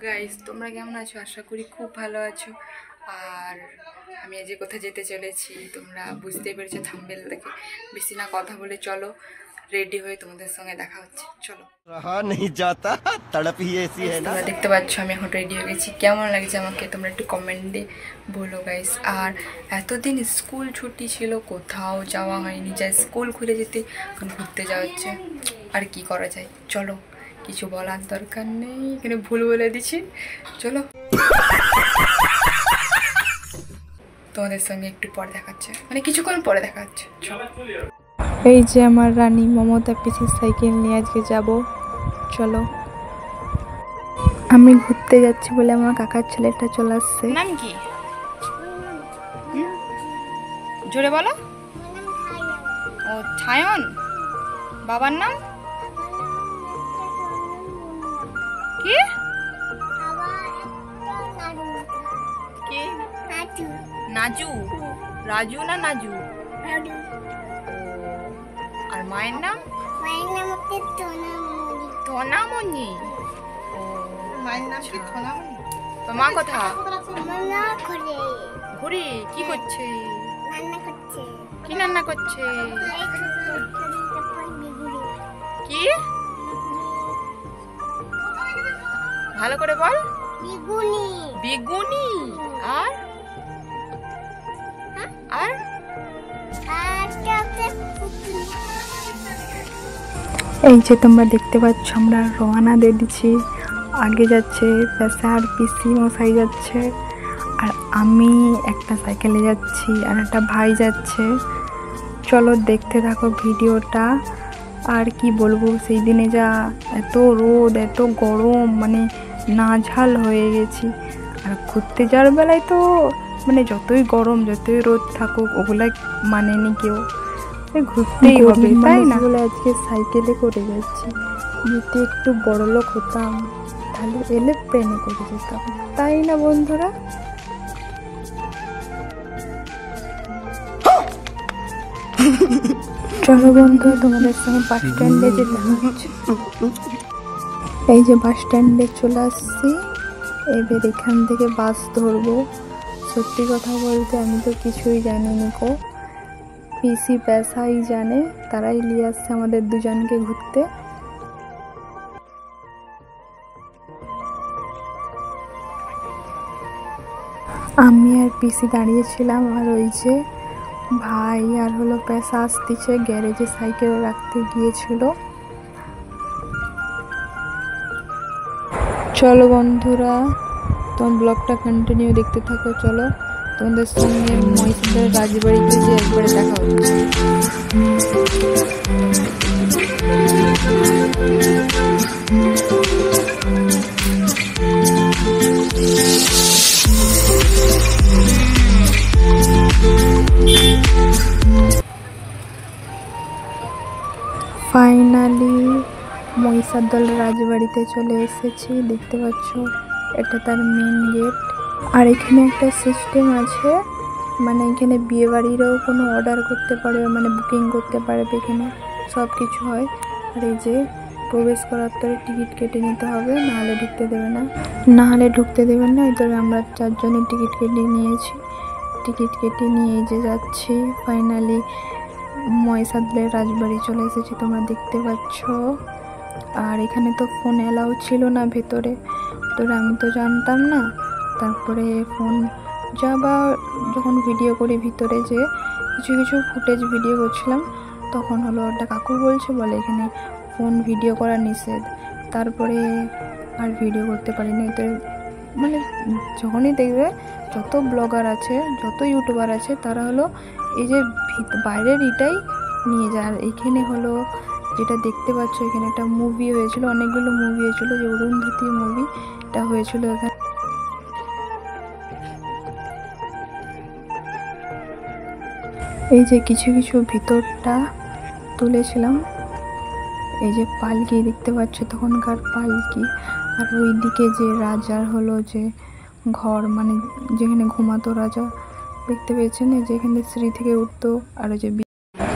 Guys তোমরা কেমন আছো? আশা করি খুব ভালো আছো। আর আমি আজ কোথায় যেতে চলেছি তোমরা বুঝতেই পেরেছো থাম্বনেল দেখে। বেশি না কথা বলে চলো রেডি হয়ে তোমাদের সঙ্গে দেখা হচ্ছে। চলো। रहा नहीं जाता तड़प ही ऐसी है ना। তোমরা দেখতে পাচ্ছ আমি এখন রেডি হয়ে গেছি। কেমন লাগছে আমাকে তোমরা একটু কমেন্টে বলো গাইস। আর এতদিন স্কুল ছুটি ছিল, কোথাও যাওয়া হয়নি, যা স্কুল খুলে যেতে এখন ঘুরতে যাওয়া হচ্ছে। আর কি করা যায়, চলো। কিছু বলার দরকার নেই, এখানে ভুল বলে দিচ্ছি। চলো তোমাদের সঙ্গে একটু পরে দেখাচ্ছে, মানে কিছুক্ষণ পরে দেখা হচ্ছে। চলো। এই যে আমার রানী মমতা পিসির সাইকেল নিয়ে আজকে যাব। চলো। আমি ঘুরতে যাচ্ছি বলে আমার কাকার ছেলেটা চলে আসছে। নাম কি? জোরে বলো। ও ছায়ন। বাবার নাম কি? কি? নাজু। রাজু না নাজু? আর মায়ের নাম? ধনামণি। মায়ের নাম কি ধনামণি? তো মা কোথা? ঘুরি কি করছে? কি রান্না করছে? কি? ভালো করে বল। বেগুনি। আর আর এই যে তোমরা দেখতে পাচ্ছ আমরা রওনা দিয়ে দিচ্ছি। আগে যাচ্ছে পেশার পিসি মশাই যাচ্ছে, আর আমি একটা সাইকেলে যাচ্ছি, আর একটা ভাই যাচ্ছে। চলো দেখতে থাকো ভিডিওটা। আর কি বলবো, সেই দিনে যা এত রোদ এত গরম, মানে নাঝাল হয়ে গেছি। আর ঘুরতে যাওয়ার বেলায় তো মানে যতই গরম যতই রোদ থাকুক ওগুলা মানেনি কেউ, ঘুরতেই হবে তাই না? আজকে সাইকেলে করে যাচ্ছি। যদি একটু বড় লোক হতাম তাহলে এরোপ্লেনে করে যেতাম, তাই না বন্ধুরা? চলো বন্ধু তোমাদের সঙ্গে বাস স্ট্যান্ডে যেতে হচ্ছে। এই যে বাস স্ট্যান্ডে চলে আসছি, এবার এখান থেকে বাস ধরবো। সত্যি কথা বলতে আমি তো কিছুই জানিনি গো, পিসি পেশাই জানে, তারাই নিয়ে আসছে আমাদের দুজনকে ঘুরতে। আমি আর পিসি দাঁড়িয়েছিলাম, আর ওই যে ভাই আর হলো পেশা আসতেছে, গ্যারেজে সাইকেল রাখতে গিয়েছিল। চলো বন্ধুরা তোমার ব্লগটা কন্টিনিউ দেখতে থাকো। চলো তোমাদের সঙ্গে মহিষাদের রাজবাড়িতে যে একবারে দেখা হচ্ছে। ফাইনালি মহিষাদল রাজবাড়িতে চলে এসেছি। দেখতে পাচ্ছ এটা তার মেন গেট। আর এখানে একটা সিস্টেম আছে, মানে এখানে বিয়ে বাড়িরও কোনো অর্ডার করতে পারবে, মানে বুকিং করতে পারবে, এখানে সব কিছু হয়। আর এই যে প্রবেশ করার পরে টিকিট কেটে নিতে হবে, নাহলে ঢুকতে দেবে না। এই তবে আমরা 4 জনের টিকিট কেটে নিয়েছি। টিকিট কেটে নিয়ে যে যাচ্ছি ফাইনালি মহিষাদলের রাজবাড়ি চলে এসেছি, তোমরা দেখতে পাচ্ছ। আর এখানে তো ফোন অ্যালাউ ছিল না ভেতরে, তো আমি তো জানতাম না। তারপরে ফোন যখন ভিডিও করি ভিতরে, যে কিছু ফুটেজ ভিডিও করছিলাম, তখন হলো একটা কাকু বলে এখানে ফোন ভিডিও করা নিষেধ। তারপরে আর ভিডিও করতে পারিনি। তো মানে যখনই দেখবে যত ব্লগার আছে যত ইউটিউবার আছে তারা হলো এই যে বাইরের এটাই নিয়ে যায়। আর এখানে হলো যেটা দেখতে পাচ্ছ, এখানে একটা মুভি হয়েছিল, অনেকগুলো মুভি হয়েছিল, যে অরুন্ধতী মুভিটা হয়েছিল এখানে। এই যে কিছু ভিতরটা তুলেছিলাম। এই যে পালকি দেখতে পাচ্ছ, তখনকার পালকি। আর ওইদিকে যে রাজার হলো যে ঘর, মানে যেখানে ঘুমাতো রাজা, দেখতে পেয়েছেন যেখানে সিঁড়ি থেকে উঠতো। আর ওই যে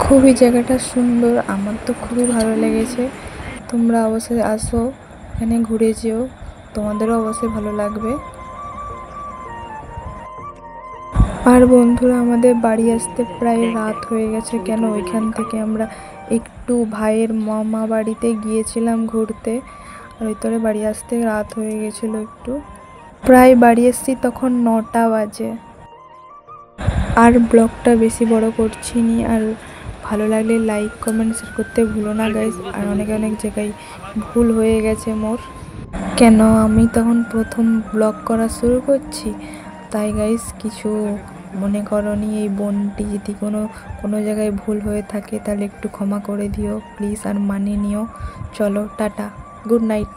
খুবই জায়গাটা সুন্দর, আমার তো খুবই ভালো লেগেছে। তোমরা অবশ্যই আসো, এখানে ঘুরে যেও। তোমাদেরও অবশ্যই ভালো লাগবে। আর বন্ধুরা, আমাদের বাড়ি আসতে প্রায় রাত হয়ে গেছে। কেন, ওইখান থেকে আমরা একটু ভাইয়ের মামা বাড়িতে গিয়েছিলাম ঘুরতে, আর ভিতরে বাড়ি আসতে রাত হয়ে গেছিলো একটু। প্রায় বাড়ি এসেছি তখন 9টা বাজে। আর ব্লগটা বেশি বড় করছি নি। আর ভালো লাগলে লাইক কমেন্ট শেয়ার করতে ভুলো না গাইস। আর অনেক জায়গায় ভুল হয়ে গেছে মোর, কেন আমি তখন প্রথম ব্লগ করা শুরু করছি, তাই গাইস কিছু মনে করনি। এই বোনটি যদি কোনো জায়গায় ভুল হয়ে থাকে তাহলে একটু ক্ষমা করে দিও প্লিজ, আর মানিয়ে নিও। চলো টাটা, গুড নাইট।